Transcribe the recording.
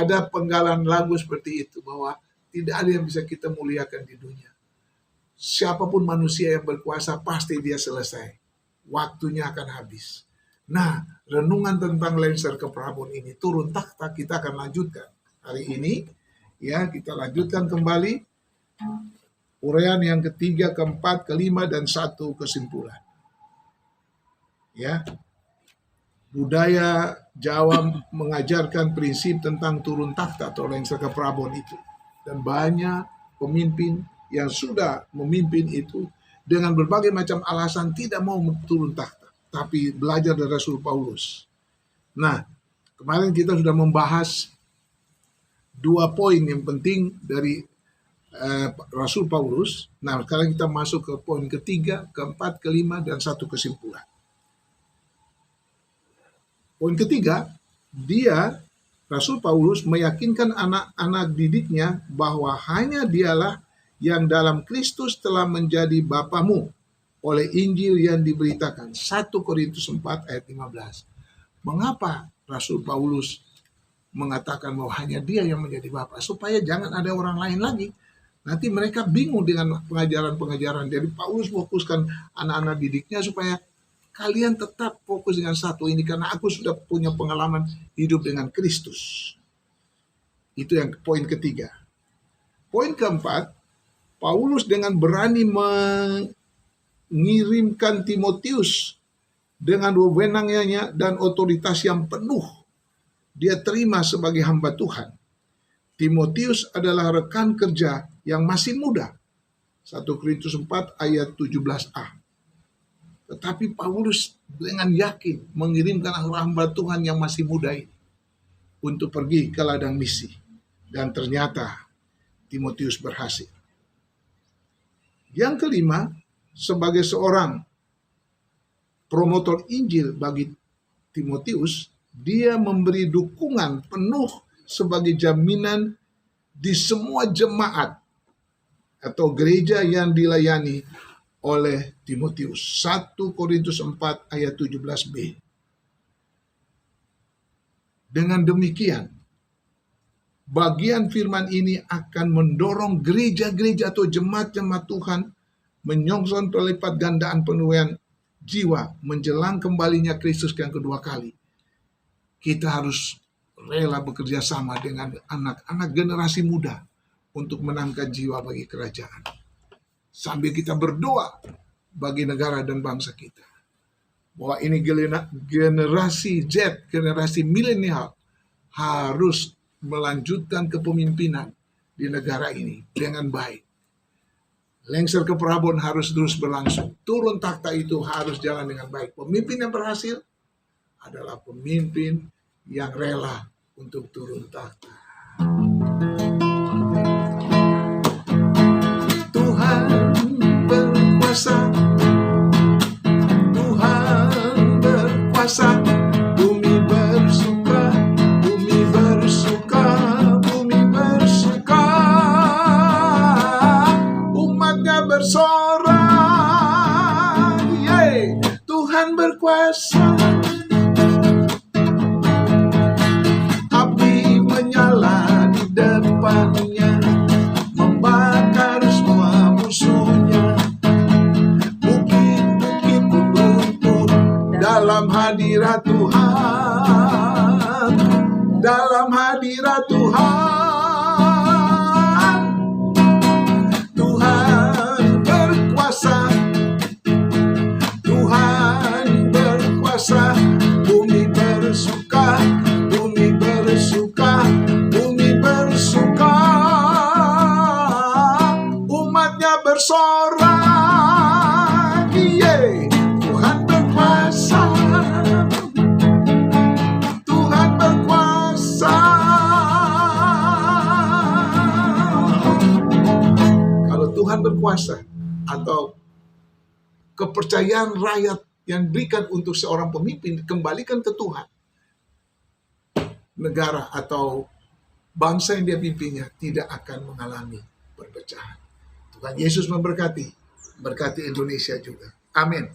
ada penggalan lagu seperti itu, bahwa tidak ada yang bisa kita muliakan di dunia. Siapapun manusia yang berkuasa pasti dia selesai. Waktunya akan habis. Nah, renungan tentang Lengser ke Prabon ini turun takhta kita akan lanjutkan hari ini. Ya, kita lanjutkan kembali uraian yang ketiga, keempat, kelima, dan satu kesimpulan. Ya, budaya Jawa mengajarkan prinsip tentang turun takhta atau Lengser ke Prabon itu. Dan banyak pemimpin yang sudah memimpin itu dengan berbagai macam alasan tidak mau turun takhta, tapi belajar dari Rasul Paulus. Nah, kemarin kita sudah membahas 2 poin yang penting dari Rasul Paulus. Nah, sekarang kita masuk ke poin ketiga, keempat, kelima, dan satu kesimpulan. Poin ketiga, Rasul Paulus meyakinkan anak-anak didiknya bahwa hanya dialah yang dalam Kristus telah menjadi bapamu oleh Injil yang diberitakan. 1 Korintus 4 ayat 15. Mengapa Rasul Paulus mengatakan bahwa hanya dia yang menjadi bapa? Supaya jangan ada orang lain lagi. Nanti mereka bingung dengan pengajaran-pengajaran. Jadi Paulus fokuskan anak-anak didiknya supaya kalian tetap fokus dengan satu ini, karena aku sudah punya pengalaman hidup dengan Kristus. Itu yang poin ketiga. Poin keempat, Paulus dengan berani mengirimkan Timotius dengan wewenangnya dan otoritas yang penuh. Dia terima sebagai hamba Tuhan. Timotius adalah rekan kerja yang masih muda. 1 Korintus 4 ayat 17a. Tetapi Paulus dengan yakin mengirimkan hamba Tuhan yang masih muda ini untuk pergi ke ladang misi. Dan ternyata Timotius berhasil. Yang kelima, sebagai seorang promotor Injil bagi Timotius, dia memberi dukungan penuh sebagai jaminan di semua jemaat atau gereja yang dilayani oleh Timotius. 1 Korintus 4 ayat 17b. Dengan demikian, bagian firman ini akan mendorong gereja-gereja atau jemaat-jemaat Tuhan menyongsong pelipat gandaan penuaian jiwa menjelang kembalinya Kristus yang kedua kali. Kita harus rela bekerja sama dengan anak-anak generasi muda untuk menangkan jiwa bagi kerajaan. Sambil kita berdoa bagi negara dan bangsa kita. Bahwa ini generasi Z, generasi milenial harus melanjutkan kepemimpinan di negara ini dengan baik. Lengser ke Prabon harus terus berlangsung. Turun takhta itu harus jalan dengan baik. Pemimpin yang berhasil adalah pemimpin yang rela untuk turun takhta. Tuhan berkuasa, Tuhan berkuasa, bumi bersuka, bumi bersuka, bumi bersuka, umatnya bersorak, yeay, Tuhan berkuasa. Api menyala di depannya, membakar semua musuhnya. Bukit-bukit runtuh dalam hadirat Tuhan, dalam hadirat Tuhan. Tuhan berkuasa, Tuhan berkuasa, bumi bersuka, bumi bersuka, bumi bersuka, umatnya bersorak, yeay, Tuhan berkuasa, Tuhan berkuasa. Kalau Tuhan berkuasa atau kepercayaan rakyat yang diberikan untuk seorang pemimpin kembalikan ke Tuhan, negara atau bangsa yang dia pimpinnya tidak akan mengalami perpecahan. Tuhan Yesus memberkati, berkati Indonesia juga. Amin.